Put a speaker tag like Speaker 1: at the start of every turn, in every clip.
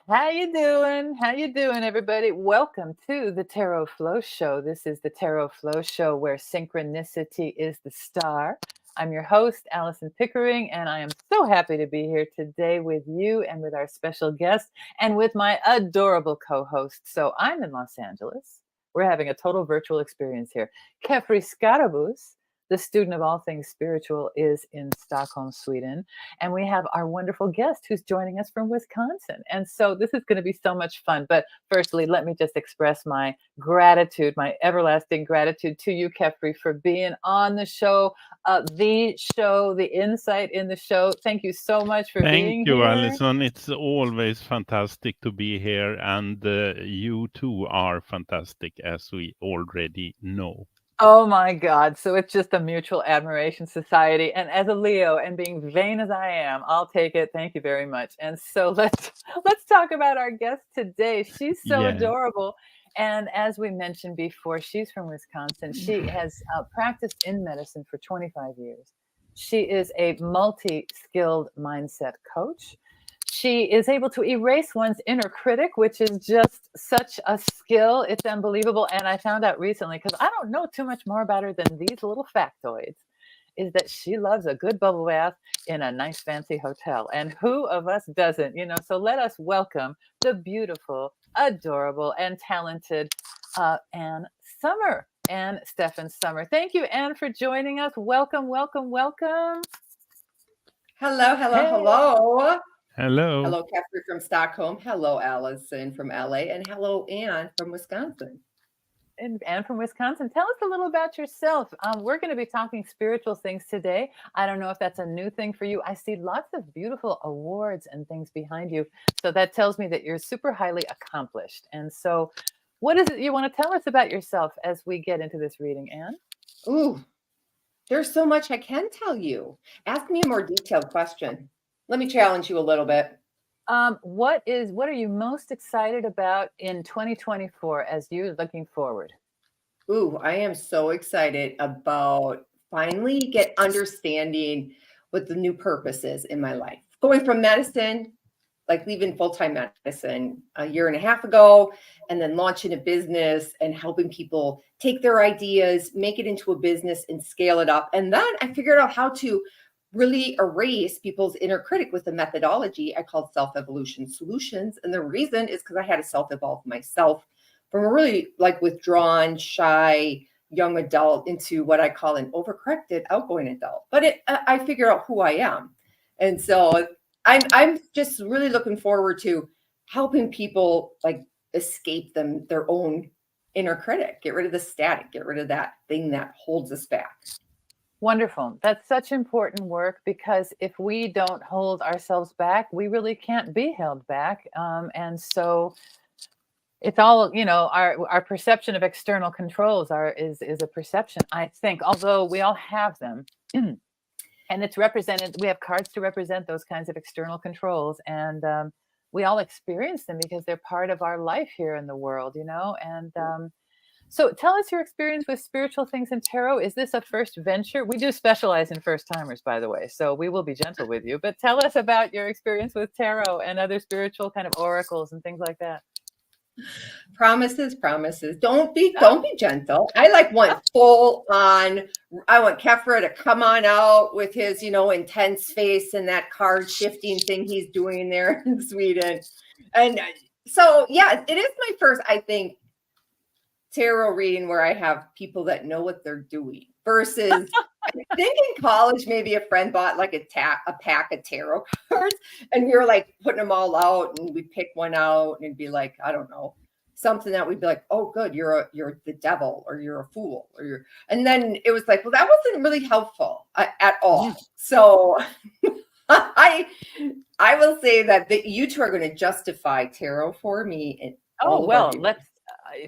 Speaker 1: How you doing? How you doing, everybody? Welcome to the Tarot Flow Show. This is the Tarot Flow Show where synchronicity is the star. I'm your host, Alison Pickering, and I am so happy to be here today with you and with our special guest and with my adorable co-host. So I'm in Los Angeles. We're having a total virtual experience here. Kefri Skarabus, the student of all things spiritual, is in Stockholm, Sweden. And we have our wonderful guest who's joining us from Wisconsin. And so this is going to be so much fun. But firstly, let me just express my gratitude, my everlasting gratitude to you, Kefri, for being on the show, the insight in the show. Thank you so much for being
Speaker 2: here.
Speaker 1: Thank
Speaker 2: you, Alison. It's always fantastic to be here. And you too are fantastic, as we already know.
Speaker 1: Oh my God. So it's just a mutual admiration society. And as a Leo and being vain as I am, I'll take it. Thank you very much. And so let's talk about our guest today. She's so adorable. And as we mentioned before, she's from Wisconsin. She has practiced in medicine for 25 years. She is a multi-skilled mindset coach. She is able to erase one's inner critic, which is just such a skill. It's unbelievable. And I found out recently, because I don't know too much more about her than these little factoids, is that she loves a good bubble bath in a nice fancy hotel. And who of us doesn't, So let us welcome the beautiful, adorable, and talented Ann Sommer, Ann Stefan Sommer. Thank you, Ann, for joining us. Welcome, welcome, welcome.
Speaker 3: Hello, hello, hello.
Speaker 2: Hello.
Speaker 3: Hello, Kefri from Stockholm. Hello, Alison from LA. And hello, Ann from Wisconsin.
Speaker 1: And Ann from Wisconsin. Tell us a little about yourself. We're going to be talking spiritual things today. I don't know if that's a new thing for you. I see lots of beautiful awards and things behind you. So that tells me that you're super highly accomplished. And so what is it you want to tell us about yourself as we get into this reading, Ann?
Speaker 3: Ooh, there's so much I can tell you. Ask me a more detailed question. Let me challenge you a little bit.
Speaker 1: What are you most excited about in 2024 as you're looking forward?
Speaker 3: Ooh, I am so excited about finally get understanding what the new purpose is in my life. Going from medicine, like leaving full-time medicine a year and a half ago, and then launching a business and helping people take their ideas, make it into a business and scale it up. And then I figured out how to really erase people's inner critic with a methodology I called self-evolution solutions. And the reason is because I had to self-evolve myself from a really withdrawn, shy, young adult into what I call an overcorrected, outgoing adult. But I figured out who I am. And so I'm just really looking forward to helping people escape their own inner critic, get rid of the static, get rid of that thing that holds us back.
Speaker 1: Wonderful. That's such important work, because if we don't hold ourselves back, we really can't be held back. And so it's all, our perception of external controls is a perception, I think, although we all have them. And it's represented, we have cards to represent those kinds of external controls. And we all experience them because they're part of our life here in the world, And so tell us your experience with spiritual things in tarot. Is this a first venture? We do specialize in first timers, by the way, so we will be gentle with you. But tell us about your experience with tarot and other spiritual kind of oracles and things like that.
Speaker 3: Promises. Don't be gentle. I want full on. I want Kefra to come on out with his, intense face and that card shifting thing he's doing there in Sweden. And so, yeah, it is my first, I think, tarot reading where I have people that know what they're doing versus I think in college, maybe a friend bought a pack of tarot cards and we were putting them all out and we'd pick one out and it'd be I don't know, something that we'd be oh, good, you're the devil or you're a fool and then it was well, that wasn't really helpful at all. So I will say that you two are going to justify tarot for me. And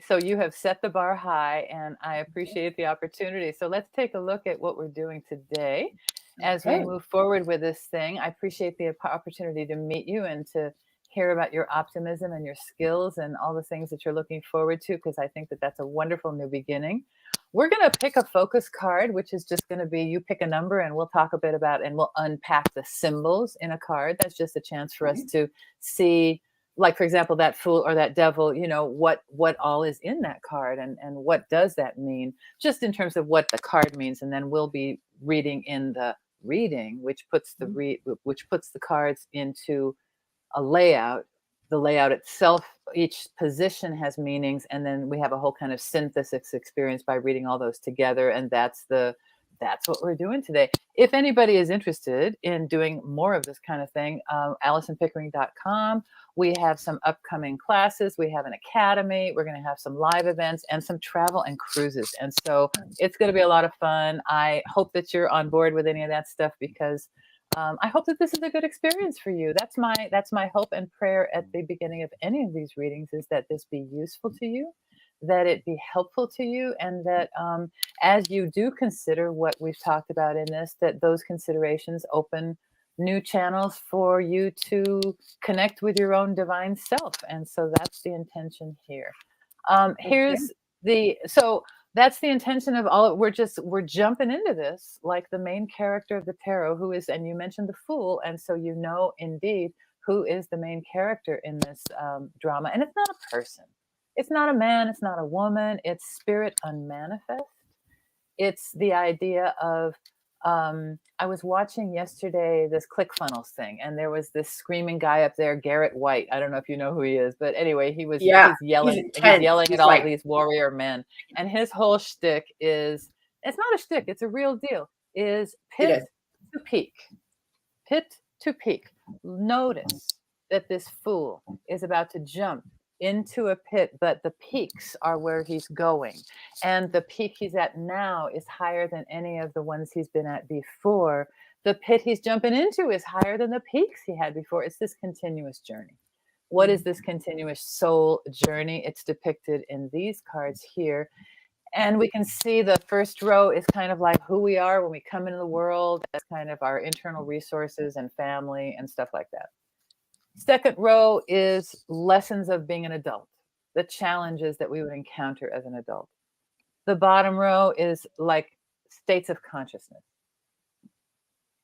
Speaker 1: so you have set the bar high, and I appreciate the opportunity. So let's take a look at what we're doing today as we move forward with this thing. I appreciate the opportunity to meet you and to hear about your optimism and your skills and all the things that you're looking forward to, because I think that that's a wonderful new beginning. We're going to pick a focus card, which is just going to be, you pick a number and we'll talk a bit about, and we'll unpack the symbols in a card. That's just a chance for us to see, like, for example, that fool or that devil, you know, what all is in that card, and what does that mean, just in terms of what the card means. And then we'll be reading in the reading, which puts the cards into a layout. The layout itself, each position has meanings, and then we have a whole kind of synthesis experience by reading all those together. And that's what we're doing today. If anybody is interested in doing more of this kind of thing, ALISONPickering.com. We have some upcoming classes. We have an academy. We're going to have some live events and some travel and cruises. And so it's going to be a lot of fun. I hope that you're on board with any of that stuff, because I hope that this is a good experience for you. That's my hope and prayer at the beginning of any of these readings, is that this be useful to you, that it be helpful to you, and that as you do consider what we've talked about in this, that those considerations open new channels for you to connect with your own divine self. And so that's the intention here. That's the intention of all. We're jumping into this like the main character of the tarot, who is, and you mentioned the Fool, and so you know indeed who is the main character in this drama. And it's not a person. It's not a man. It's not a woman. It's spirit unmanifest. It's the idea of, I was watching yesterday this ClickFunnels thing, and there was this screaming guy up there, Garrett White. I don't know if you know who he is, but anyway, he's yelling at all these warrior men. And his whole shtick is, it's not a shtick, it's a real deal, is pit to peak. Pit to peak. Notice that this fool is about to jump into a pit, but the peaks are where he's going. And the peak he's at now is higher than any of the ones he's been at before. The pit he's jumping into is higher than the peaks he had before. It's this continuous journey. What is this continuous soul journey? It's depicted in these cards here. And we can see the first row is kind of like who we are when we come into the world. That's kind of our internal resources and family and stuff like that. Second row is lessons of being an adult, the challenges that we would encounter as an adult. The bottom row is like states of consciousness.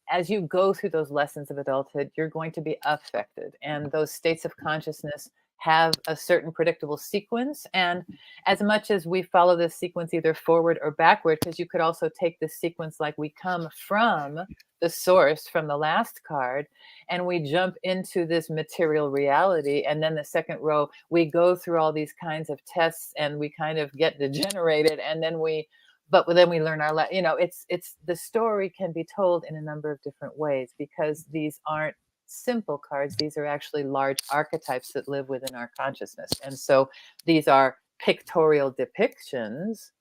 Speaker 1: As you go through those lessons of adulthood, you're going to be affected. And those states of consciousness have a certain predictable sequence. And as much as we follow this sequence either forward or backward, because you could also take this sequence like we come from the source, from the last card, and we jump into this material reality. And then the second row, we go through all these kinds of tests and we kind of get degenerated. And then we learn our, it's the story can be told in a number of different ways, because these aren't simple cards. These are actually large archetypes that live within our consciousness. And so these are pictorial depictions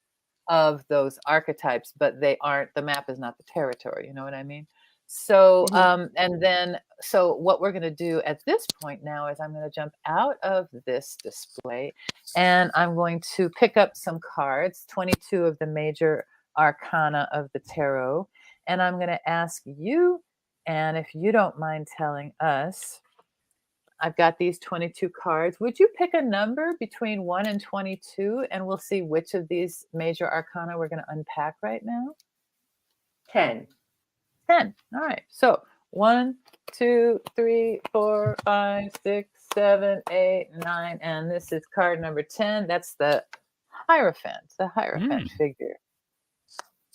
Speaker 1: of those archetypes, but they aren't, the map is not the territory. You know what I mean? So, so what we're going to do at this point now is I'm going to jump out of this display and I'm going to pick up some cards, 22 of the major arcana of the tarot. And I'm going to ask you, and if you don't mind telling us, I've got these 22 cards. Would you pick a number between 1 and 22, and we'll see which of these major arcana we're going to unpack right now?
Speaker 3: 10.
Speaker 1: 10. All right. So 1, 2, 3, 4, 5, 6, 7, 8, 9. And this is card number 10. That's the Hierophant figure.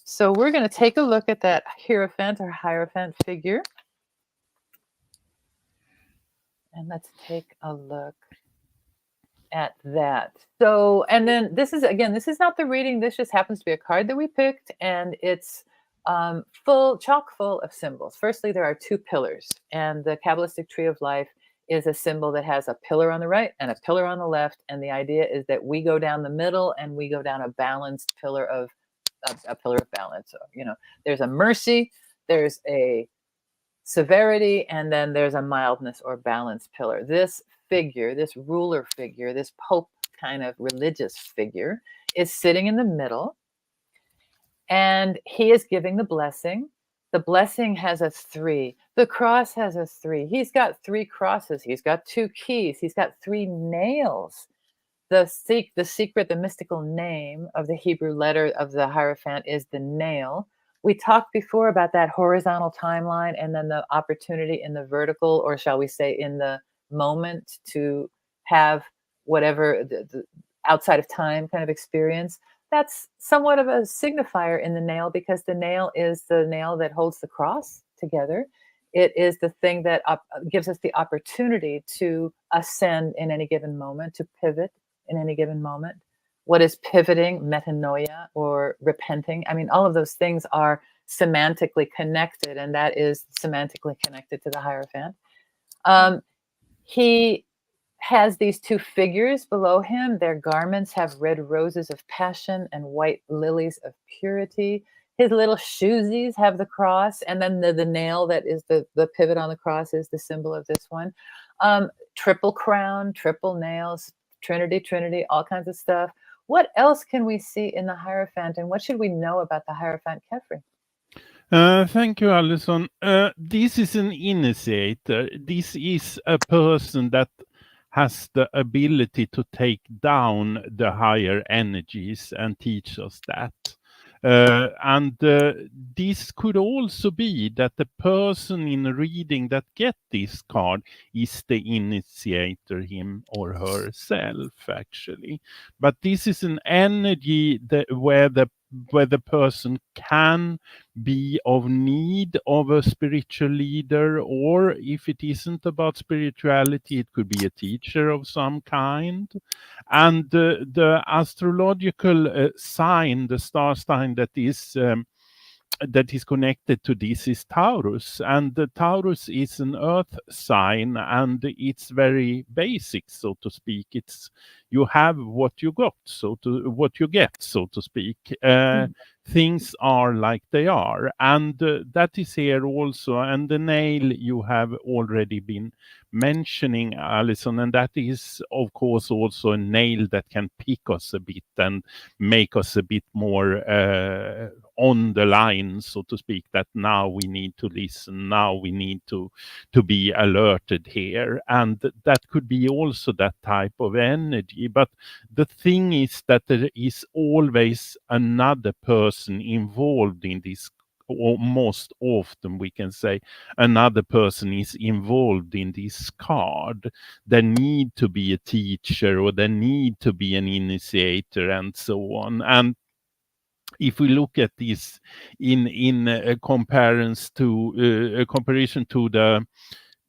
Speaker 1: So we're going to take a look at that Hierophant figure. And let's take a look at that. So, and then this is not the reading. This just happens to be a card that we picked, and it's chock full of symbols. Firstly, there are 2 pillars, and the Kabbalistic tree of life is a symbol that has a pillar on the right and a pillar on the left. And the idea is that we go down the middle and we go down a balanced pillar of balance. So, there's a mercy, there's a severity, and then there's a mildness or balance pillar. This figure, this ruler figure, this Pope kind of religious figure is sitting in the middle, and he is giving the blessing. The blessing has a 3. The cross has a 3. He's got 3 crosses. He's got 2 keys. He's got 3 nails. The secret, the mystical name of the Hebrew letter of the Hierophant is the nail. We talked before about that horizontal timeline and then the opportunity in the vertical, or shall we say in the moment, to have whatever the outside of time kind of experience. That's somewhat of a signifier in the nail, because the nail is the nail that holds the cross together. It is the thing that gives us the opportunity to ascend in any given moment, to pivot in any given moment. What is pivoting? Metanoia, or repenting. I mean, all of those things are semantically connected, and that is semantically connected to the Hierophant. He has these 2 figures below him. Their garments have red roses of passion and white lilies of purity. His little shoesies have the cross, and then the nail that is the pivot on the cross is the symbol of this one. Triple crown, triple nails, Trinity, all kinds of stuff. What else can we see in the Hierophant, and what should we know about the Hierophant Kefri?
Speaker 2: Thank you, Alison. This is an initiator. This is a person that has the ability to take down the higher energies and teach us that. This could also be that the person in reading that get this card is the initiator, him or herself, actually. But this is an energy where the person can be of need of a spiritual leader, or if it isn't about spirituality, it could be a teacher of some kind. And the astrological sign, the star sign that is connected to this is Taurus, and the Taurus is an earth sign, and it's very basic, so to speak. It's you have what you got, what you get, so to speak. Things are like they are, and that is here also. And the nail you have already been mentioning, Alison, and that is of course also a nail that can pick us a bit and make us a bit more on the line, so to speak, that now we need to listen, now we need to be alerted here. And that could be also that type of energy. But the thing is that there is always another person involved in this, or most often we can say another person is involved in this card. There need to be a teacher, or there need to be an initiator, and so on. And if we look at this in a comparison to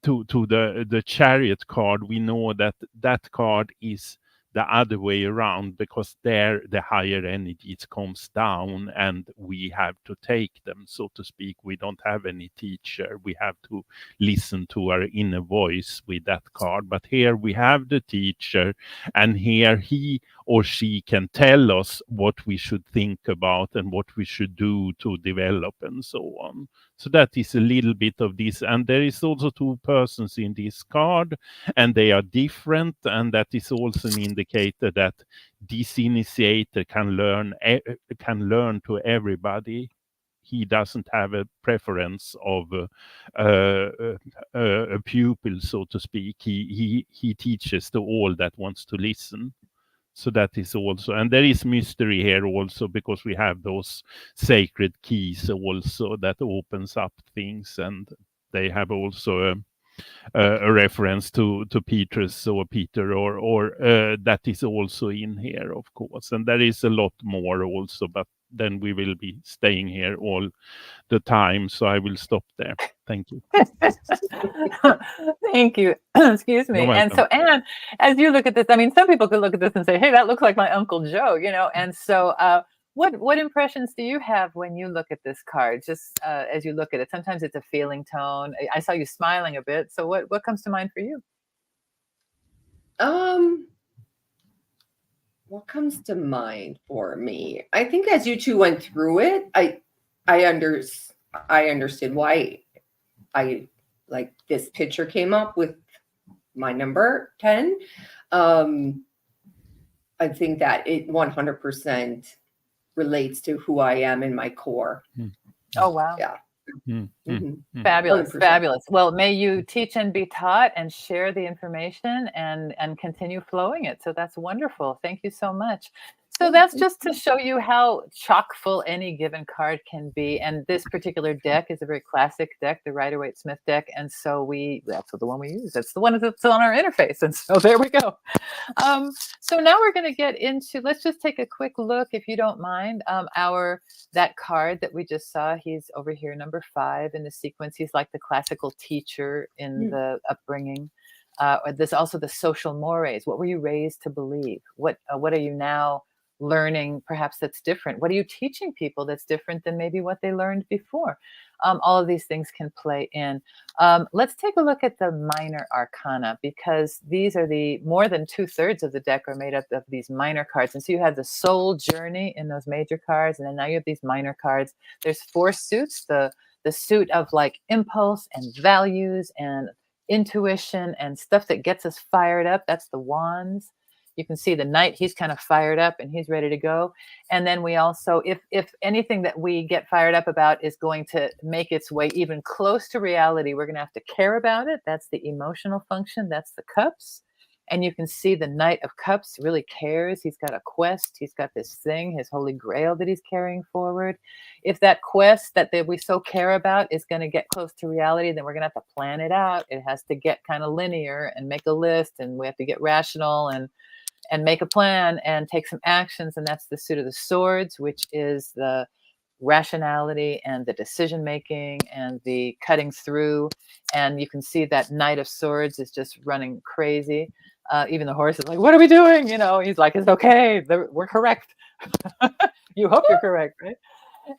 Speaker 2: the Chariot card, we know that card is the other way around, because there the higher energies comes down and we have to take them, so to speak. We don't have any teacher. We have to listen to our inner voice with that card. But here we have the teacher, and here he or she can tell us what we should think about and what we should do to develop, and so on. So that is a little bit of this. And there is also 2 persons in this card, and they are different, and that is also an indicator that this initiator can learn to everybody. He doesn't have a preference of a pupil, so to speak. He teaches to all that wants to listen. So that is also, and there is mystery here also, because we have those sacred keys also that opens up things, and they have also a reference to Petrus or Peter, or that is also in here, of course. And there is a lot more also, but then we will be staying here all the time, so I will stop there. Thank you.
Speaker 1: Thank you. Excuse me. And so, Anne, as you look at this, I mean, some people could look at this and say, hey, that looks like my Uncle Joe, and so what impressions do you have when you look at this card, just as you look at it? Sometimes it's a feeling tone. I saw you smiling a bit. So what comes to mind for you?
Speaker 3: What comes to mind for me? I think as you 2 went through it, I understood why like this picture came up with my number 10. I think that it 100% relates to who I am in my core.
Speaker 1: Oh, wow.
Speaker 3: Yeah.
Speaker 1: Fabulous,
Speaker 3: 100%.
Speaker 1: fabulous. Well, may you teach and be taught and share the information and continue flowing it. So that's wonderful. Thank you so much. So that's just to show you how chock full any given card can be. And this particular deck is a very classic deck, the Rider-Waite-Smith deck. And so that's the one we use. That's the one that's on our interface. And so there we go. So now we're going to get into, let's just take a quick look, if you don't mind, that card that we just saw. He's over here, number 5 in the sequence. He's like the classical teacher in the upbringing. There's also the social mores. What were you raised to believe? What are you now learning perhaps that's different? What are you teaching people that's different than maybe what they learned before? All of these things can play in. Let's take a look at the minor arcana, because these are more than 2/3 of the deck are made up of these minor cards. And so you have the soul journey in those major cards, and then now you have these minor cards. There's 4 suits, the suit of like impulse and values and intuition and stuff that gets us fired up. That's the wands. You can see the knight, he's kind of fired up and he's ready to go. And then we also, if anything that we get fired up about is going to make its way even close to reality, we're going to have to care about it. That's the emotional function. That's the cups. And you can see the Knight of Cups really cares. He's got a quest. He's got this thing, his holy grail that he's carrying forward. If that quest that we so care about is going to get close to reality, then we're going to have to plan it out. It has to get kind of linear and make a list, and we have to get rational and make a plan and take some actions. And that's the suit of the swords, which is the rationality and the decision making and the cutting through. And you can see that Knight of Swords is just running crazy. Even the horse is like, what are we doing? You know, he's like, it's okay, we're correct. You hope you're correct, right?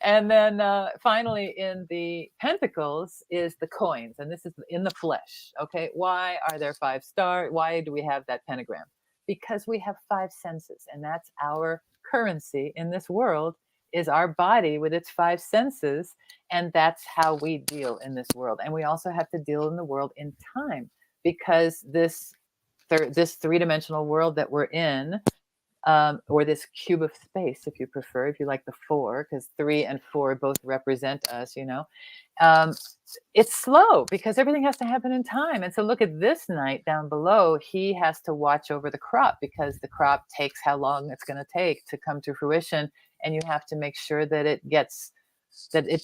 Speaker 1: And then finally in the pentacles is the coins, and this is in the flesh. Okay, why are there 5 stars? Why do we have that pentagram? Because we have 5 senses, and that's our currency in this world, is our body with its 5 senses, and that's how we deal in this world. And we also have to deal in the world in time, because this 3-dimensional world that we're in, or this cube of space, if you prefer, if you like the 4, because 3 and 4 both represent us, you know. It's slow because everything has to happen in time. And so look at this knight down below. He has to watch over the crop, because the crop takes how long it's going to take to come to fruition. And you have to make sure that it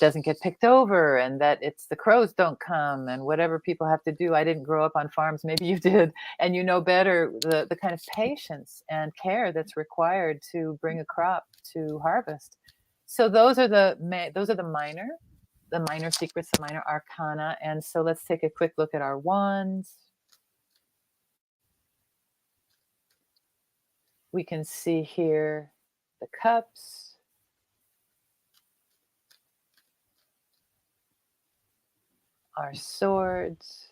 Speaker 1: doesn't get picked over, and that the crows don't come, and whatever people have to do. I didn't grow up on farms. Maybe you did, and you know better the kind of patience and care that's required to bring a crop to harvest. So those are the minor secrets, the minor arcana. And so let's take a quick look at our wands. We can see here the cups. Our swords,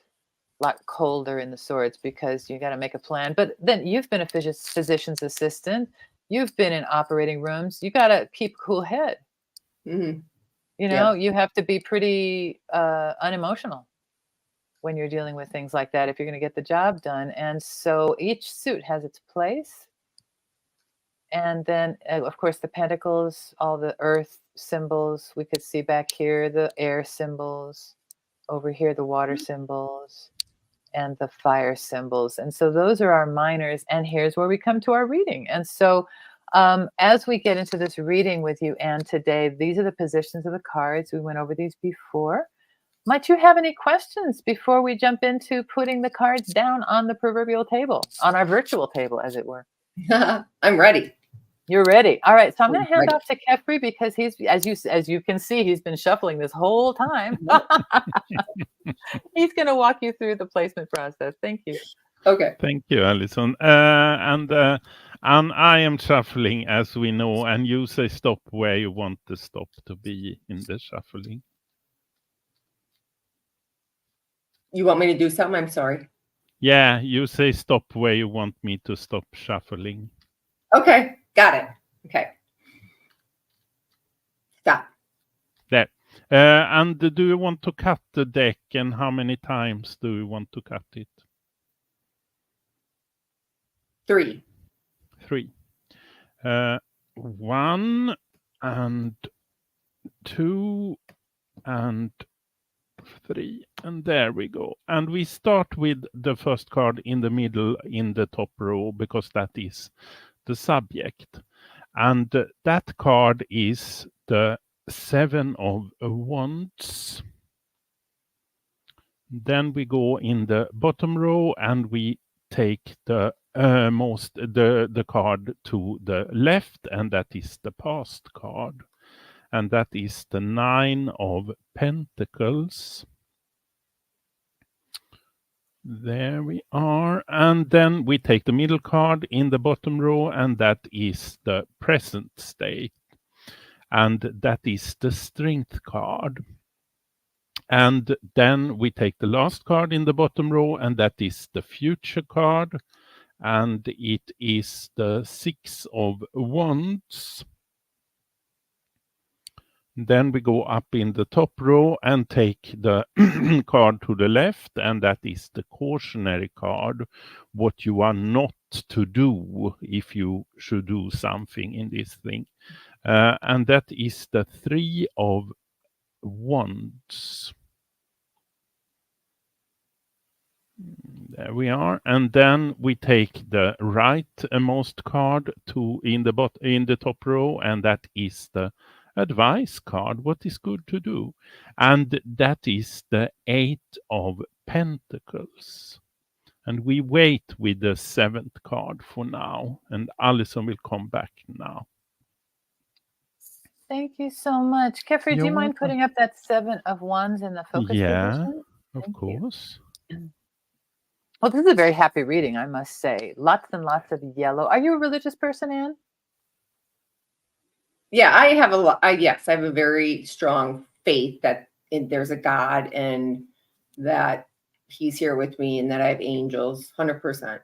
Speaker 1: a lot colder in the swords because you got to make a plan. But then you've been a physician's assistant. You've been in operating rooms. You got to keep a cool head.
Speaker 3: Mm-hmm.
Speaker 1: You know, you have to be pretty unemotional when you're dealing with things like that if you're going to get the job done. And so each suit has its place. And then, of course, the pentacles, all the earth symbols. We could see back here the air symbols. Over here, the water symbols and the fire symbols. And so those are our minors. And here's where we come to our reading. And so as we get into this reading with you, Anne, today, these are the positions of the cards. We went over these before. Might you have any questions before we jump into putting the cards down on the proverbial table, on our virtual table, as it were?
Speaker 3: I'm ready.
Speaker 1: You're ready. All right. So I'm going to hand off to Kefri, because he's, as you can see, he's been shuffling this whole time. He's going to walk you through the placement process. Thank you.
Speaker 3: Okay.
Speaker 2: Thank you, Alison. And I am shuffling, as we know, and you say stop where you want the stop to be in the shuffling.
Speaker 3: You want me to do something? I'm sorry.
Speaker 2: Yeah, you say stop where you want me to stop shuffling.
Speaker 3: Okay, got it. Okay. Stop.
Speaker 2: There. And do you want to cut the deck, and how many times do you want to cut it?
Speaker 3: 3.
Speaker 2: 3. 1 and 2 and 3, and there we go. And we start with the first card in the middle in the top row, because that is the subject. And that card is the 7 of Wands. Then we go in the bottom row and we take the card to the left, and that is the past card. And that is the 9 of Pentacles. There we are. And then we take the middle card in the bottom row, and that is the present state. And that is the Strength card. And then we take the last card in the bottom row, and that is the Future card. And it is the 6 of Wands. Then we go up in the top row and take the card to the left, and that is the Cautionary card. What you are not to do if you should do something in this thing. And that is the 3 of Wands. There we are. And then we take the rightmost card in the top row, and that is the Advice card. What is good to do? And that is the 8 of Pentacles. And we wait with the 7th card for now, and Alison will come back now.
Speaker 1: Thank you so much. Kefri, do you mind putting up that 7 of Wands in the focus position?
Speaker 2: Of course.
Speaker 1: Well, this is a very happy reading, I must say. Lots and lots of yellow. Are you a religious person, Anne?
Speaker 3: Yeah, I have a lot. Yes, I have a very strong faith that there's a God and that he's here with me and that I have angels, 100%.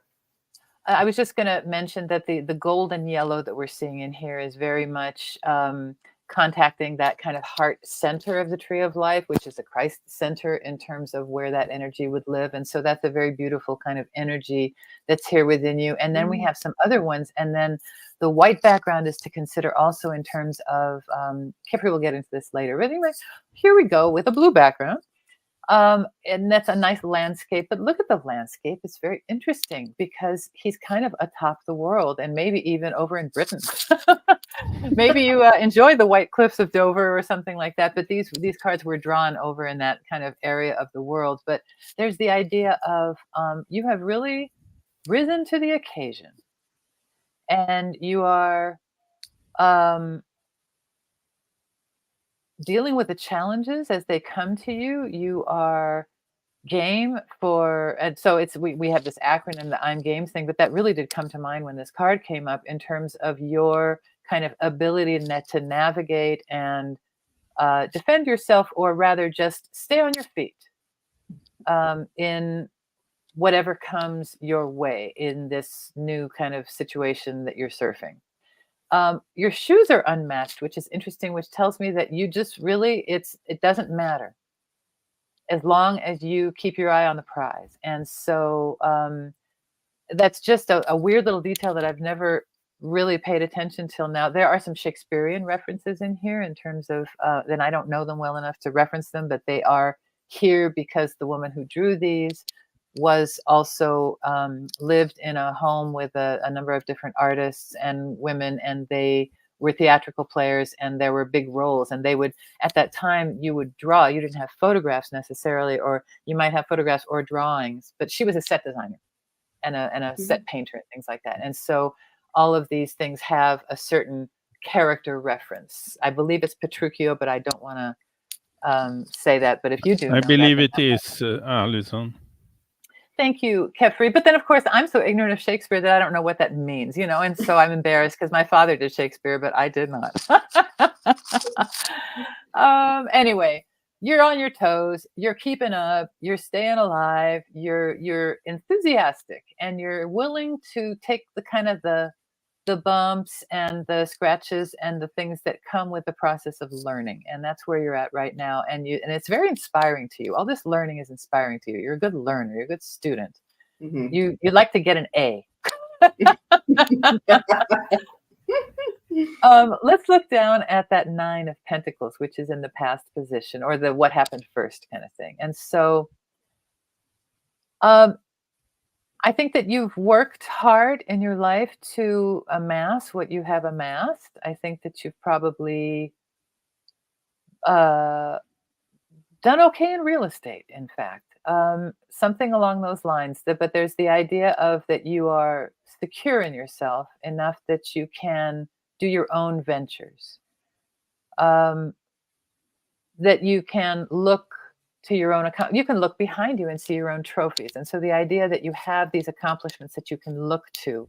Speaker 1: I was just going to mention that the golden yellow that we're seeing in here is very much contacting that kind of heart center of the tree of life, which is the Christ center in terms of where that energy would live. And so that's a very beautiful kind of energy that's here within you. And then we have some other ones. And then the white background is to consider also in terms of, Kipri will get into this later. But anyway, here we go with a blue background. And that's a nice landscape, but look at the landscape. It's very interesting because he's kind of atop the world and maybe even over in Britain. Maybe you enjoy the white cliffs of Dover or something like that. But these cards were drawn over in that kind of area of the world. But there's the idea of you have really risen to the occasion, and you are dealing with the challenges as they come to you. You are game for, and so it's we have this acronym, the I'm Games thing, but that really did come to mind when this card came up in terms of your kind of ability to navigate and defend yourself, or rather just stay on your feet in whatever comes your way in this new kind of situation that you're surfing. Your shoes are unmatched, which is interesting, which tells me that you just really, it doesn't matter as long as you keep your eye on the prize. And so that's just a weird little detail that I've never really paid attention till now. There are some Shakespearean references in here in terms of, then I don't know them well enough to reference them, but they are here because the woman who drew these was also lived in a home with a number of different artists and women, and they were theatrical players, and there were big roles, and they would, at that time, you would draw. You didn't have photographs necessarily, or you might have photographs or drawings, but she was a set designer and a set painter and things like that. And so all of these things have a certain character reference. I believe it's Petruchio, but I don't want to say that. But if you do,
Speaker 2: I believe it is Alison.
Speaker 1: Thank you, Kefri. But then, of course, I'm so ignorant of Shakespeare that I don't know what that means, you know, and so I'm embarrassed because my father did Shakespeare, but I did not. Anyway, you're on your toes, you're keeping up, you're staying alive, you're enthusiastic, and you're willing to take the kind of the bumps and the scratches and the things that come with the process of learning. And that's where you're at right now. And it's very inspiring to you. All this learning is inspiring to you. You're a good learner. You're a good student. You'd like to get an A. Let's look down at that 9 of Pentacles, which is in the past position, or the what happened first kind of thing. And so I think that you've worked hard in your life to amass what you have amassed. I think that you've probably uh, done okay in real estate, in fact. Something along those lines. But there's the idea of that you are secure in yourself enough that you can do your own ventures. That you can look to your own account. You can look behind you and see your own trophies. And so the idea that you have these accomplishments that you can look to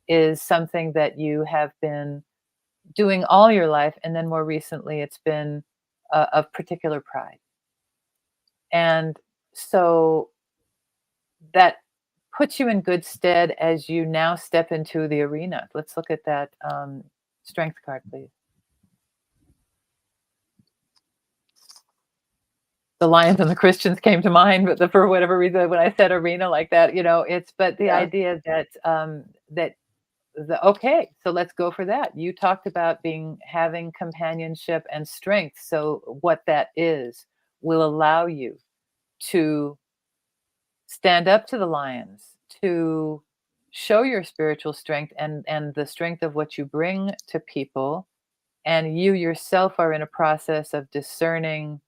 Speaker 1: is something that you have been doing all your life. And then more recently, it's been of particular pride. And so that puts you in good stead as you now step into the arena. Let's look at that strength card, please. The lions and the Christians came to mind, but for whatever reason, when I said arena like that, but the idea that okay, so let's go for that. You talked about having companionship and strength. So what that is will allow you to stand up to the lions, to show your spiritual strength and the strength of what you bring to people. And you yourself are in a process of discerning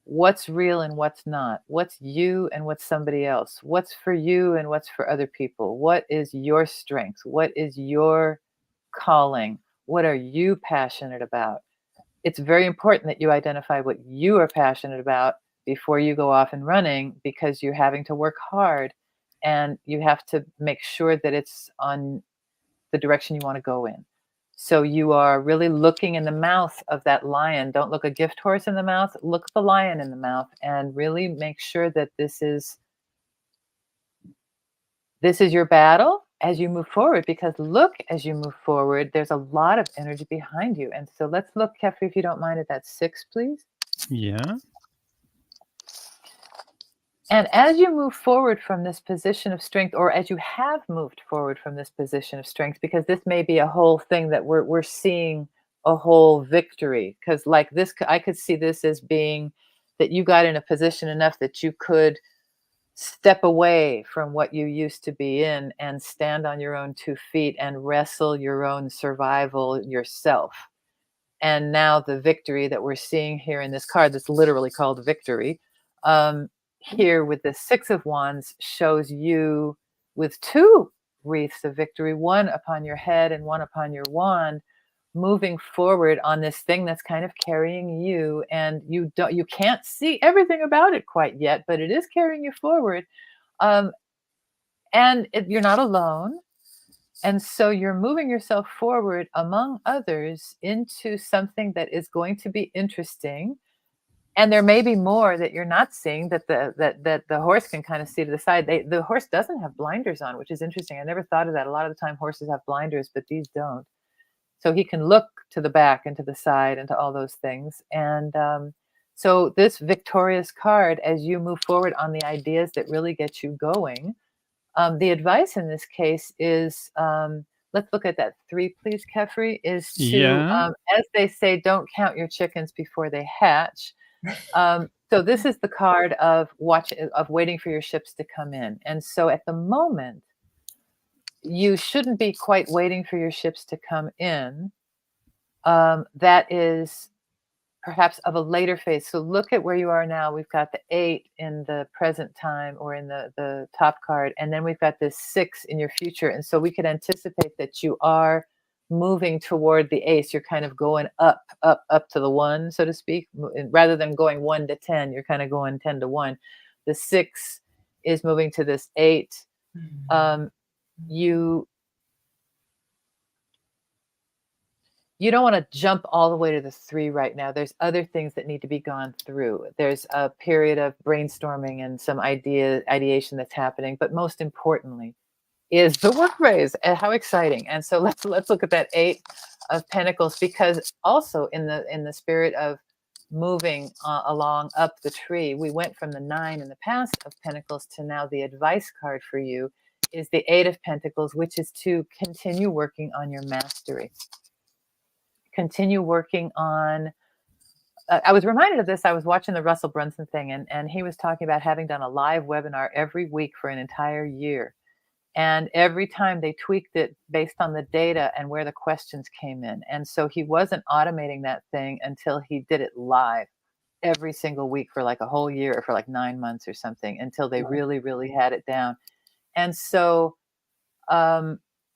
Speaker 1: what's real and what's not, what's you and what's somebody else, what's for you and what's for other people, what is your strength, what is your calling, what are you passionate about. It's very important that you identify what you are passionate about before you go off and running, because you're having to work hard and you have to make sure that it's on the direction you want to go in. So you are really looking in the mouth of that lion. Don't look a gift horse in the mouth, look the lion in the mouth, and really make sure that this is your battle as you move forward, because look, as you move forward, there's a lot of energy behind you. And so let's look, Kefri, if you don't mind, at that 6, please.
Speaker 2: Yeah.
Speaker 1: And as you move forward from this position of strength, or as you have moved forward from this position of strength, because this may be a whole thing that we're seeing a whole victory, because like this, I could see this as being that you got in a position enough that you could step away from what you used to be in and stand on your own 2 feet and wrestle your own survival yourself. And now the victory that we're seeing here in this card, that's literally called victory, here with the 6 of Wands, shows you with 2 wreaths of victory, one upon your head and one upon your wand, moving forward on this thing that's kind of carrying you, and you can't see everything about it quite yet, but it is carrying you forward. And you're not alone. And so you're moving yourself forward among others into something that is going to be interesting. And there may be more that you're not seeing, that the horse can kind of see to the side. The horse doesn't have blinders on, which is interesting. I never thought of that. A lot of the time horses have blinders, but these don't. So he can look to the back and to the side and to all those things. And so this victorious card, as you move forward on the ideas that really get you going, the advice in this case is, let's look at that 3, please, Kefri, is to, as they say, don't count your chickens before they hatch. So this is the card of waiting for your ships to come in. And so at the moment, you shouldn't be quite waiting for your ships to come in. That is perhaps of a later phase. So look at where you are now. We've got the 8 in the present time, or in the top card, and then we've got this 6 in your future. And so we could anticipate that you are moving toward the ace. You're kind of going up to the 1, so to speak, rather than going 1 to 10. You're kind of going 10 to 1. The 6 is moving to this 8. You don't want to jump all the way to the 3 right now. There's other things that need to be gone through. There's a period of brainstorming and some ideation that's happening, but most importantly is the work phase. And how exciting. And so let's look at that 8 of Pentacles, because also in the spirit of moving along up the tree, we went from the 9 in the past of Pentacles to now the advice card for you is the 8 of Pentacles, which is to continue working on your mastery. continue working on, I was reminded of this. I was watching the Russell Brunson thing, and he was talking about having done a live webinar every week for an entire year. And every time they tweaked it based on the data and where the questions came in. And so he wasn't automating that thing until he did it live every single week for like a whole year, or for like 9 months or something, until they really, really had it down. And so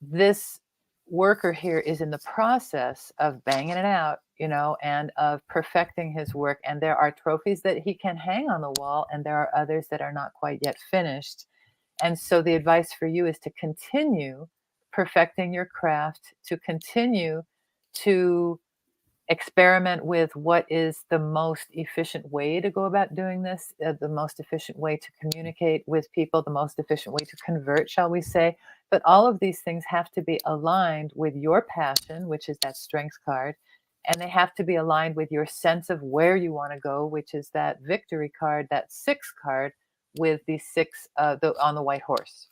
Speaker 1: this worker here is in the process of banging it out, and of perfecting his work. And there are trophies that he can hang on the wall, and there are others that are not quite yet finished. And so the advice for you is to continue perfecting your craft, to continue to experiment with what is the most efficient way to go about doing this, the most efficient way to communicate with people, the most efficient way to convert, shall we say. But all of these things have to be aligned with your passion, which is that strength card, and they have to be aligned with your sense of where you want to go, which is that victory card, that 6 card with the 6 on the white horse.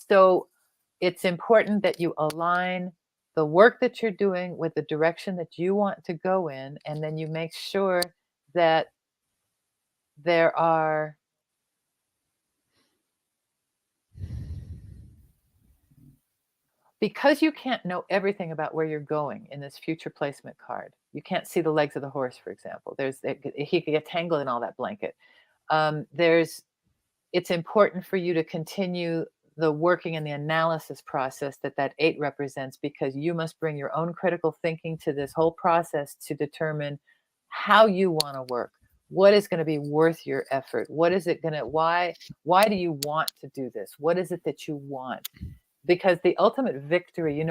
Speaker 1: So it's important that you align the work that you're doing with the direction that you want to go in, and then you make sure that there are because you can't know everything about where you're going in this future placement card. You can't see the legs of the horse, for example. He could get tangled in all that blanket. It's important for you to continue the working and the analysis process that 8 represents, because you must bring your own critical thinking to this whole process to determine how you want to work. What is going to be worth your effort? What is it going to, why do you want to do this? What is it that you want? Because the ultimate victory,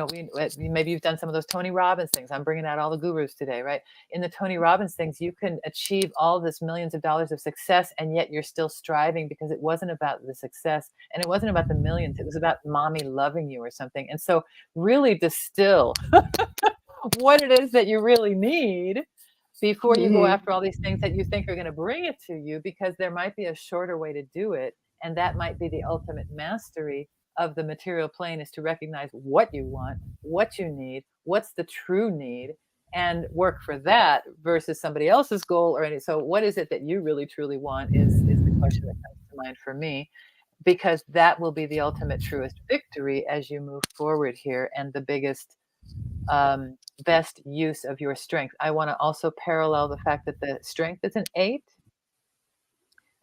Speaker 1: maybe you've done some of those Tony Robbins things. I'm bringing out all the gurus today, right? In the Tony Robbins things, you can achieve all this millions of dollars of success, and yet you're still striving, because it wasn't about the success and it wasn't about the millions. It was about mommy loving you or something. And so really distill what it is that you really need before you go after all these things that you think are going to bring it to you, because there might be a shorter way to do it. And that might be the ultimate mastery of the material plane, is to recognize what you want, what you need, what's the true need, and work for that versus somebody else's goal or any. So what is it that you really truly want is the question that comes to mind for me, because that will be the ultimate truest victory as you move forward here, and the biggest best use of your strength. I want to also parallel the fact that the strength is an 8,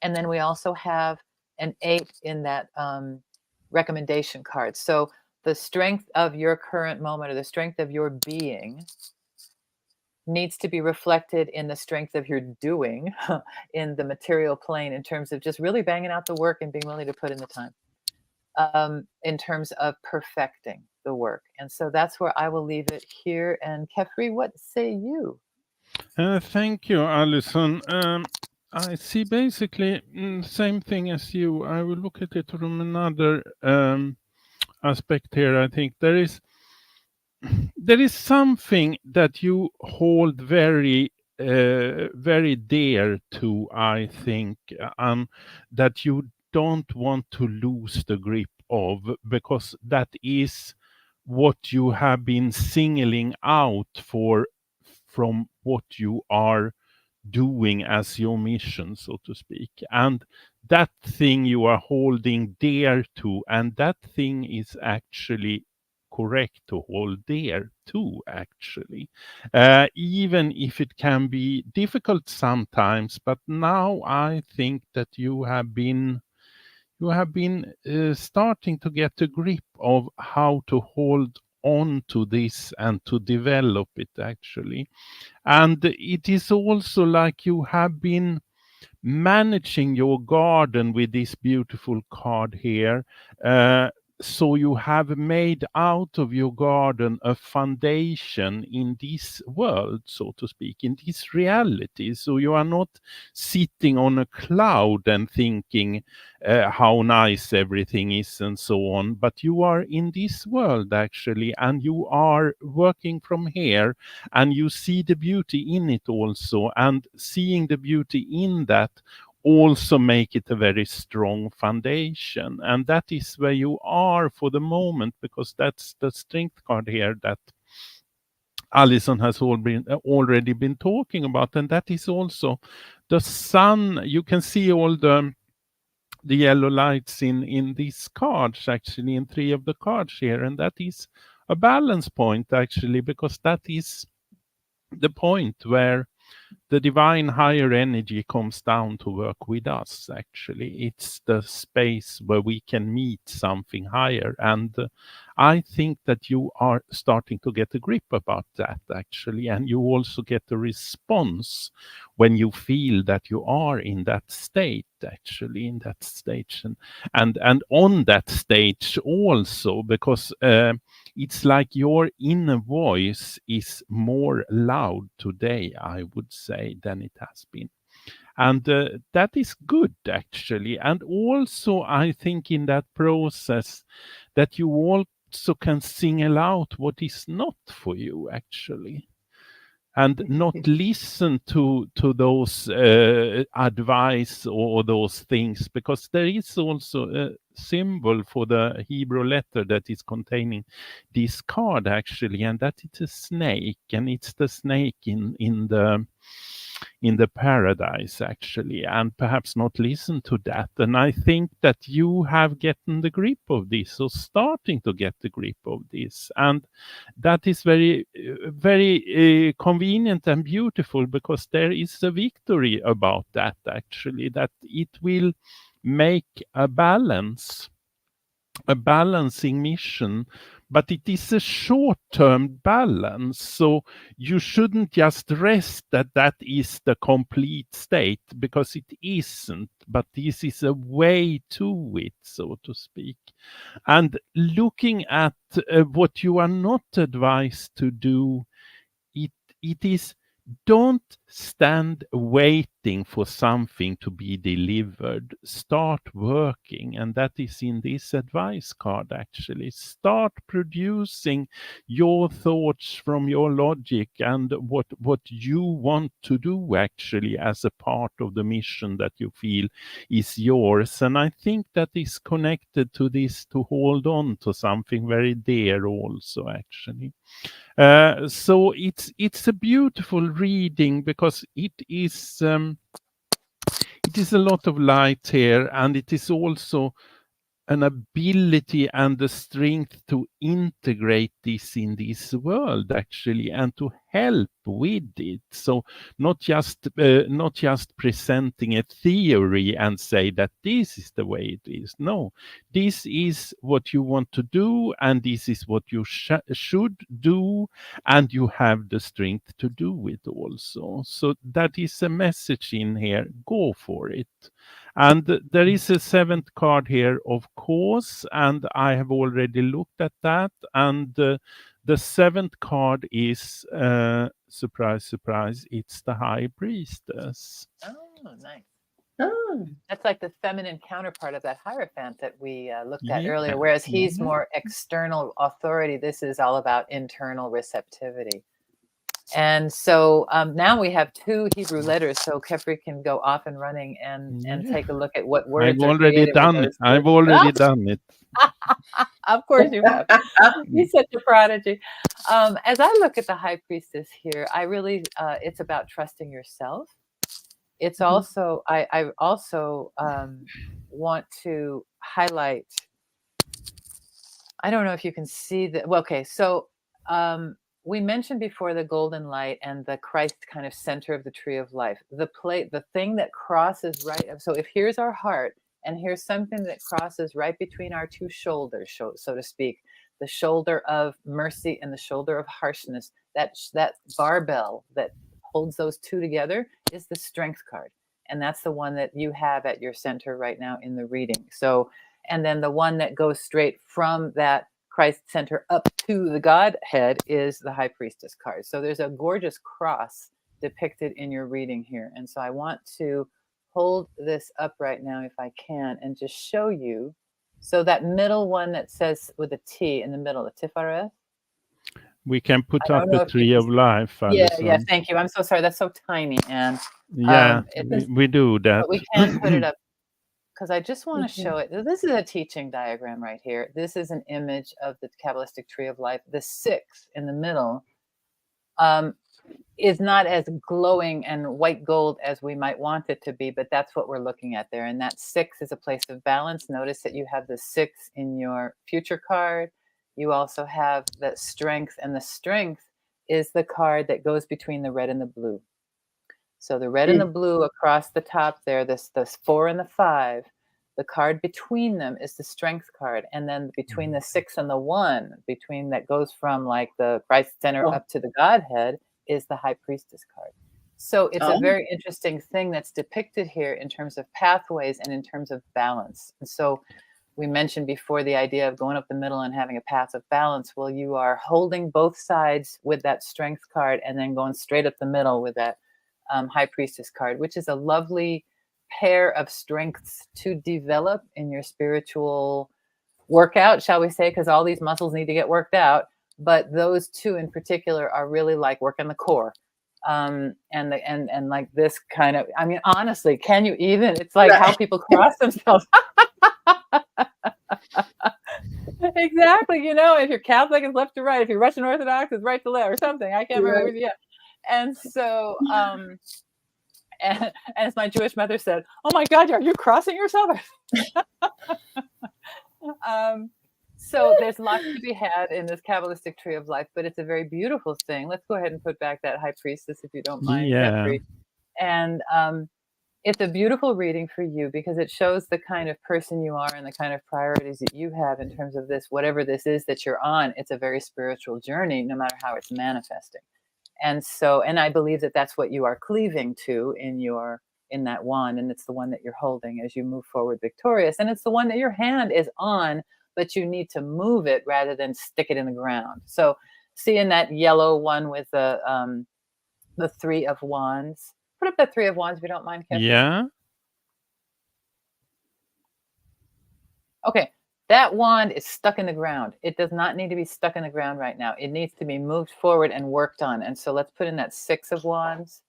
Speaker 1: and then we also have an 8 in that recommendation card. So the strength of your current moment, or the strength of your being, needs to be reflected in the strength of your doing in the material plane, in terms of just really banging out the work and being willing to put in the time, in terms of perfecting the work. And so that's where I will leave it here. And Kefri, what say you?
Speaker 2: Thank you, Alison. I see basically same thing as you. I will look at it from another aspect here. I think there is something that you hold very dear to, I think, that you don't want to lose the grip of, because that is what you have been singling out from what you are doing as your mission, so to speak. And that thing you are holding dear to, and that thing is actually correct to hold dear to, actually, even if it can be difficult sometimes. But now I think that you have been starting to get a grip of how to hold on to this and to develop it, actually. And it is also like you have been managing your garden with this beautiful card here. So you have made out of your garden a foundation in this world, so to speak, in this reality. So you are not sitting on a cloud and thinking how nice everything is and so on, but you are in this world, actually, and you are working from here, and you see the beauty in it also, and seeing the beauty in that also make it a very strong foundation. And that is where you are for the moment, because that's the strength card here, that Alison has already been talking about, and that is also the sun. You can see all the yellow lights in these cards, actually, in 3 of the cards here, and that is a balance point, actually, because that is the point where the divine higher energy comes down to work with us, actually. It's the space where we can meet something higher. And I think that you are starting to get a grip about that, actually. And you also get a response when you feel that you are in that state, actually, in that stage. And on that stage also, because it's like your inner voice is more loud today, I would say, than it has been. And that is good, actually. And also, I think in that process that you also can single out what is not for you, actually. And not listen to those advice or those things, because there is also a symbol for the Hebrew letter that is containing this card, actually, and that it's a snake, and it's the snake in the paradise, actually, and perhaps not listen to that. And I think that you have gotten the grip of this, or starting to get the grip of this, and that is very convenient and beautiful, because there is a victory about that, actually, that it will make a balancing mission, but it is a short-term balance. So you shouldn't just rest that is the complete state, because it isn't, but this is a way to it, so to speak. And looking at what you are not advised to do, it is, don't stand waiting for something to be delivered. Start working, and that is in this advice card, actually. Start producing your thoughts from your logic and what you want to do, actually, as a part of the mission that you feel is yours. And I think that is connected to this, to hold on to something very dear also, actually. So it's a beautiful reading, because it is a lot of light here, and it is also an ability and the strength to integrate this in this world, actually, and to help with it. So not just presenting a theory and say that this is the way it is. No, this is what you want to do, and this is what you should do, and you have the strength to do it also. So that is a message in here. Go for it. And there is a 7th card here, of course, and I have already looked at that. And the 7th card is, surprise, surprise, it's the High Priestess.
Speaker 1: Oh, nice.
Speaker 3: Oh,
Speaker 1: That's like the feminine counterpart of that Hierophant that we looked at earlier, whereas he's more external authority. This is all about internal receptivity. And so now we have 2 Hebrew letters, so Kefri can go off and running and take a look at what words
Speaker 2: I've already done it. I've already done it.
Speaker 1: Of course you have. He's such a prodigy. As I look at the High Priestess here, I really, it's about trusting yourself. It's also, I also want to highlight, I don't know if you can see that. Well, okay, so we mentioned before the golden light and the Christ kind of center of the tree of life. The thing that crosses right. So if here's our heart, and here's something that crosses right between our 2 shoulders, so to speak, the shoulder of mercy and the shoulder of harshness. That barbell that holds those 2 together is the strength card, and that's the one that you have at your center right now in the reading. So, and then the one that goes straight from that Christ center up to the Godhead is the High Priestess card. So there's a gorgeous cross depicted in your reading here. And so I want to hold this up right now, if I can, and just show you. So that middle one that says with a T in the middle, the Tifareth.
Speaker 2: We can put up the tree of life. Alison.
Speaker 1: Yeah, thank you. I'm so sorry. That's so tiny. And
Speaker 2: yeah, we do that.
Speaker 1: But we can put it up, because I just want to show it. This is a teaching diagram right here. This is an image of the Kabbalistic tree of life. The 6 in the middle is not as glowing and white gold as we might want it to be, but that's what we're looking at there. And that 6 is a place of balance. Notice that you have the 6 in your future card. You also have the strength, and the strength is the card that goes between the red and the blue. So the red and the blue across the top there, this 4 and the 5, the card between them is the strength card. And then between the 6 and the 1, between that goes from like the Christ center up to the Godhead, is the high priestess card. So it's a very interesting thing that's depicted here in terms of pathways and in terms of balance. And so we mentioned before the idea of going up the middle and having a path of balance. Well, you are holding both sides with that strength card and then going straight up the middle with that high priestess card, which is a lovely pair of strengths to develop in your spiritual workout, shall we say, because all these muscles need to get worked out. But those two in particular are really like working the core. And like this kind of, I mean, honestly, can you even, it's like how people cross themselves. Exactly. You know, if you're Catholic, it's left to right. If you're Russian Orthodox, it's right to left or something. I can't remember. Yeah. And so, and as my Jewish mother said, oh my God, are you crossing yourself? So there's lots to be had in this Kabbalistic tree of life, but it's a very beautiful thing. Let's go ahead and put back that high priestess, if you don't mind, Jeffrey. And it's a beautiful reading for you because it shows the kind of person you are and the kind of priorities that you have in terms of this, whatever this is that you're on. It's a very spiritual journey, no matter how it's manifesting. And so, and I believe that that's what you are cleaving to in that wand. And it's the one that you're holding as you move forward victorious. And it's the one that your hand is on, but you need to move it rather than stick it in the ground. So seeing that yellow one with the 3 of Wands, put up that 3 of Wands if you don't mind, Kevin.
Speaker 2: Yeah.
Speaker 1: Okay. That wand is stuck in the ground. It does not need to be stuck in the ground right now. It needs to be moved forward and worked on. And so let's put in that 6 of Wands.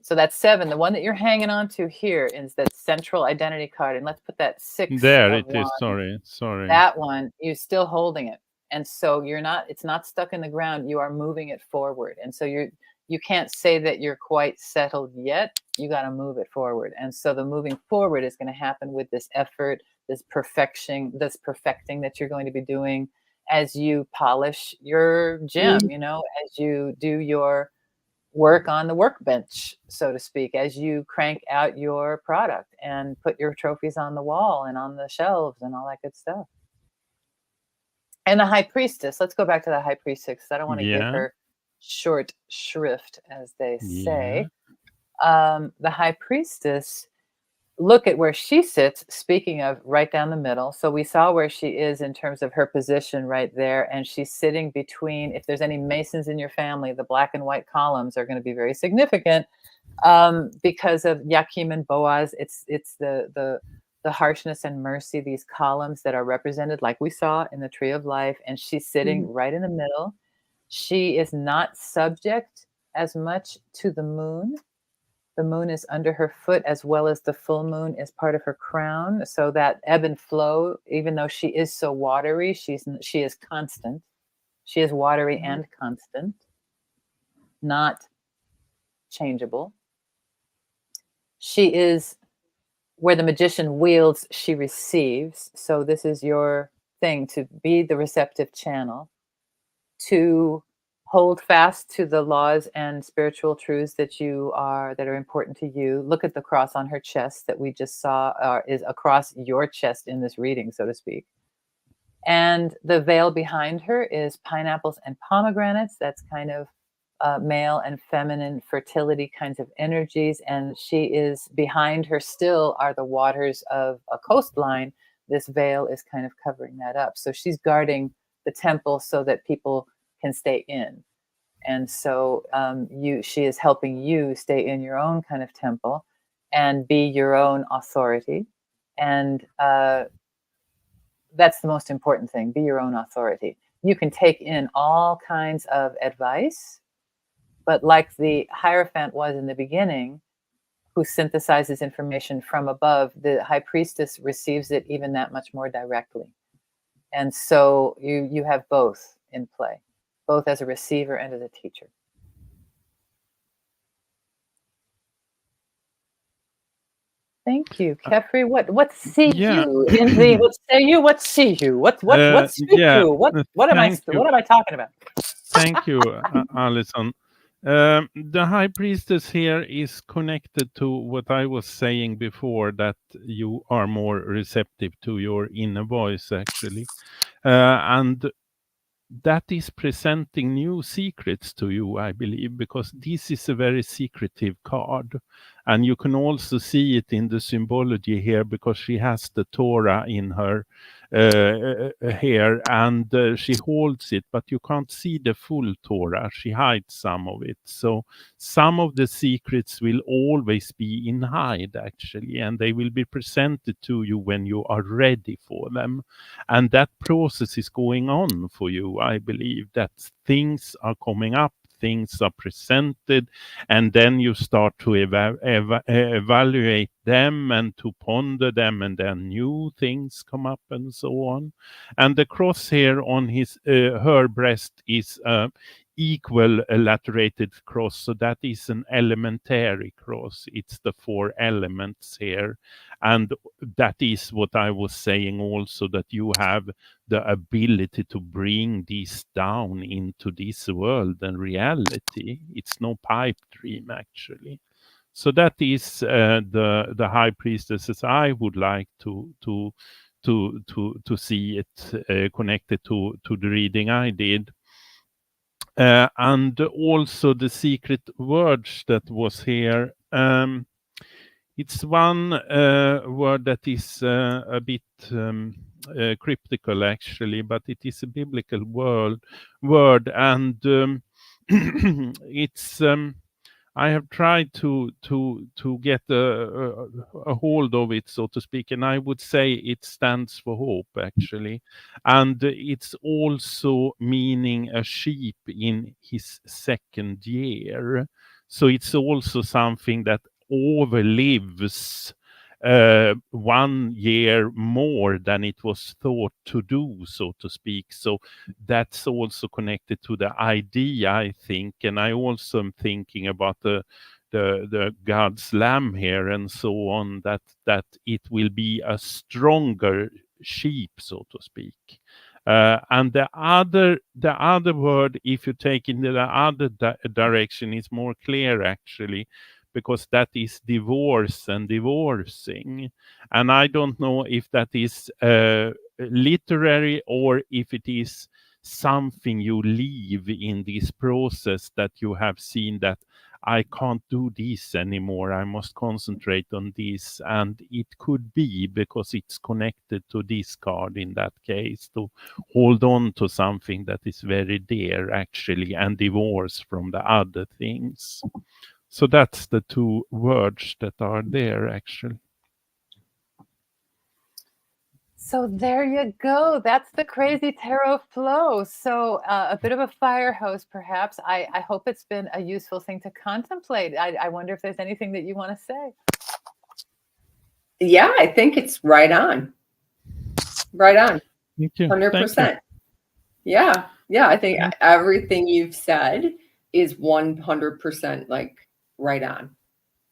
Speaker 1: So that's 7. The one that you're hanging on to here is that central identity card. And let's put that 6
Speaker 2: there
Speaker 1: of
Speaker 2: it
Speaker 1: Wands.
Speaker 2: is. Sorry.
Speaker 1: That one, you're still holding it. And so it's not stuck in the ground. You are moving it forward. And so you can't say that you're quite settled yet. You got to move it forward. And so the moving forward is going to happen with this effort, this perfecting that you're going to be doing as you polish your gym, you know, as you do your work on the workbench, so to speak, as you crank out your product and put your trophies on the wall and on the shelves and all that good stuff. And the high priestess, let's go back to the high priestess. I don't want to give her short shrift, as they say. The high priestess, look at where she sits, speaking of right down the middle. So we saw where she is in terms of her position right there. And she's sitting between, if there's any Masons in your family, the black and white columns are going to be very significant because of Yakim and Boaz. It's the harshness and mercy, these columns that are represented like we saw in the tree of life. And she's sitting right in the middle. She is not subject as much to the moon. The moon is under her foot, as well as the full moon is part of her crown. So that ebb and flow, even though she is so watery, she is constant. She is watery and constant, not changeable. She is where the magician wields, she receives. So this is your thing, to be the receptive channel, to hold fast to the laws and spiritual truths that are important to you. Look at the cross on her chest that we just saw is across your chest in this reading, so to speak. And the veil behind her is pineapples and pomegranates. That's kind of male and feminine fertility kinds of energies. And she is behind her still are the waters of a coastline. This veil is kind of covering that up. So she's guarding the temple so that people can stay in. And so she is helping you stay in your own kind of temple and be your own authority. And that's the most important thing, be your own authority. You can take in all kinds of advice, but like the Hierophant was in the beginning, who synthesizes information from above, the high priestess receives it even that much more directly. And so you have both in play. both as a receiver and as a teacher. Thank you, Kefri. What see
Speaker 2: Yeah.
Speaker 1: you in the? What say you? What see you? What speak
Speaker 2: Yeah,
Speaker 1: you? What am I?
Speaker 2: thank you.
Speaker 1: What am I talking about?
Speaker 2: Thank you, Alison. The high priestess here is connected to what I was saying before, that you are more receptive to your inner voice, actually. And that is presenting new secrets to you, I believe, because this is a very secretive card. And you can also see it in the symbology here, because she has the Torah in her here, and she holds it, but you can't see the full Torah. She hides some of it. So some of the secrets will always be in hide, actually, and they will be presented to you when you are ready for them. And that process is going on for you. I believe that things are coming up, things are presented, and then you start to evaluate them and to ponder them, and then new things come up and so on. And the cross here on her breast is equal lateral cross, so that is an elementary cross. It's the 4 elements here, and that is what I was saying also, that you have the ability to bring this down into this world and reality. It's no pipe dream, actually. So that is the high priestess as I would like to see it connected to the reading I did. And also the secret words that was here. It's one word that is a bit cryptical, actually, but it is a biblical word, and it's. I have tried to get a hold of it, so to speak, and I would say it stands for hope, actually, and it's also meaning a sheep in his 2nd year. So it's also something that overlives 1 year more than it was thought to do, so to speak. So that's also connected to the idea, I think. And I also am thinking about the God's lamb here and so on, that it will be a stronger sheep, so to speak. And the other word, if you take in the other direction, is more clear, actually, because that is divorce and divorcing. And I don't know if that is literary or if it is something you leave in this process, that you have seen that I can't do this anymore, I must concentrate on this. And it could be because it's connected to this card in that case, to hold on to something that is very dear, actually, and divorce from the other things. So that's the 2 words that are there, actually.
Speaker 1: So there you go. That's the crazy tarot flow. So a bit of a fire hose, perhaps. I hope it's been a useful thing to contemplate. I wonder if there's anything that you want to say.
Speaker 3: Yeah, I think it's right on. Right on.
Speaker 2: Thank you.
Speaker 3: 100%. Yeah. Yeah. I think everything you've said is 100% like right on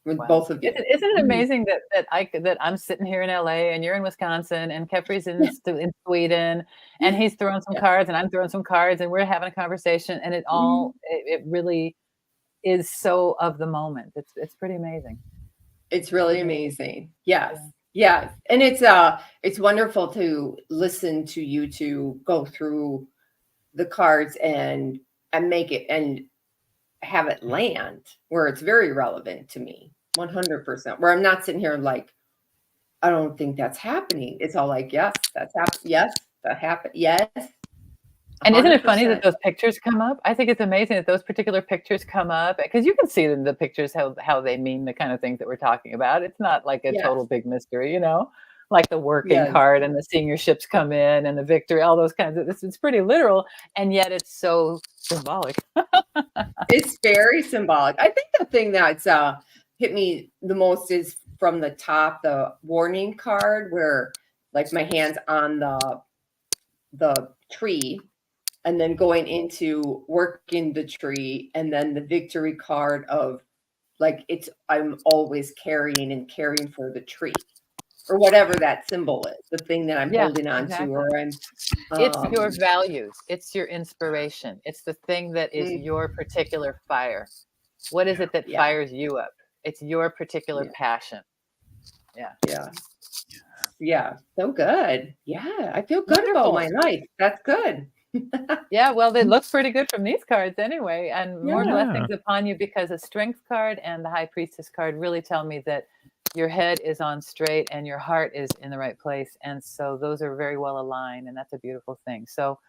Speaker 3: with both of you.
Speaker 1: Isn't it amazing that I'm sitting here in LA and you're in Wisconsin and Kefri's in Sweden and he's throwing some cards and I'm throwing some cards and we're having a conversation, and it all it really is so of the moment. It's pretty amazing.
Speaker 3: It's really amazing. Yes. Yeah. And it's wonderful to listen to you two go through the cards and make it and have it land where it's very relevant to me. 100%. Where I'm not sitting here like, I don't think that's happening. It's all like, yes, that's happened. Yes, that happened. Yes. 100%.
Speaker 1: And isn't it funny that those pictures come up? I think it's amazing that those particular pictures come up, because you can see in the pictures how they mean the kind of things that we're talking about. It's not like a total big mystery, like the working card and the seeing your ships come in and the victory, all those kinds of, it's pretty literal, and yet it's so symbolic.
Speaker 3: It's very symbolic. I think the thing that's hit me the most is from the top, the warning card, where like my hand's on the tree and then going into working the tree, and then the victory card of like I'm always carrying for the tree, or whatever that symbol is, the thing that I'm holding on to, or
Speaker 1: it's your values, it's your inspiration, it's the thing that is your particular fire. What is it that fires you up? It's your particular passion.
Speaker 3: So good. I feel good about my life. That's good.
Speaker 1: Well, they look pretty good from these cards anyway, and more blessings upon you, because the Strength card and the High Priestess card really tell me that your head is on straight and your heart is in the right place, and so those are very well aligned, and that's a beautiful thing. So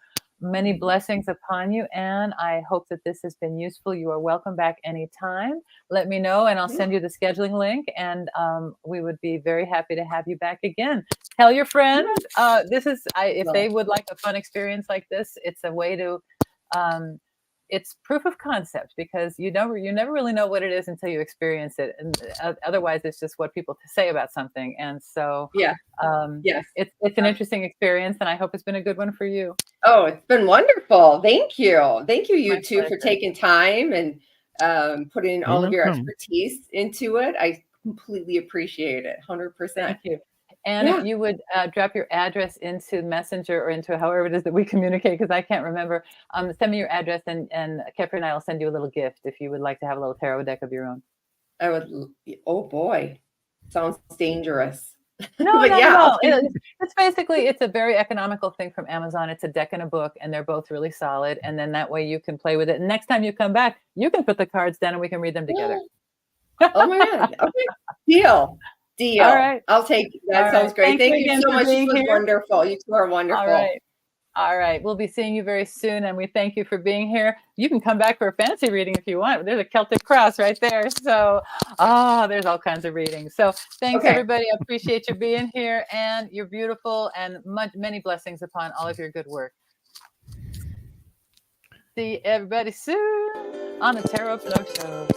Speaker 1: many blessings upon you, and I hope that this has been useful. You are welcome back anytime. Let me know, and I'll send you the scheduling link, and we would be very happy to have you back again. Tell your friends, if they would like a fun experience like this, it's a way to, it's proof of concept, because you never really know what it is until you experience it, and otherwise it's just what people say about something. And so it's an interesting experience, and I hope it's been a good one for you.
Speaker 3: Oh, it's been wonderful. Thank you you two for taking time and putting all of your expertise into it. I completely appreciate it. 100%.
Speaker 1: Thank you. And if you would drop your address into Messenger, or into however it is that we communicate, because I can't remember, send me your address, and Kefri and I will send you a little gift if you would like to have a little tarot deck of your own.
Speaker 3: I would. Oh boy, sounds dangerous.
Speaker 1: No, but no. It's basically, it's a very economical thing from Amazon. It's a deck and a book, and they're both really solid. And then that way you can play with it. And next time you come back, you can put the cards down and we can read them together.
Speaker 3: Oh my God. Okay. Deal.
Speaker 1: All right.
Speaker 3: I'll take it. That sounds great. Thank you so much. This was wonderful. You two are wonderful.
Speaker 1: All right. We'll be seeing you very soon, and we thank you for being here. You can come back for a fancy reading if you want. There's a Celtic cross right there. So, there's all kinds of readings. So thanks, everybody. I appreciate you being here, and you're beautiful, and many blessings upon all of your good work. See everybody soon on the Tarot Flow Show.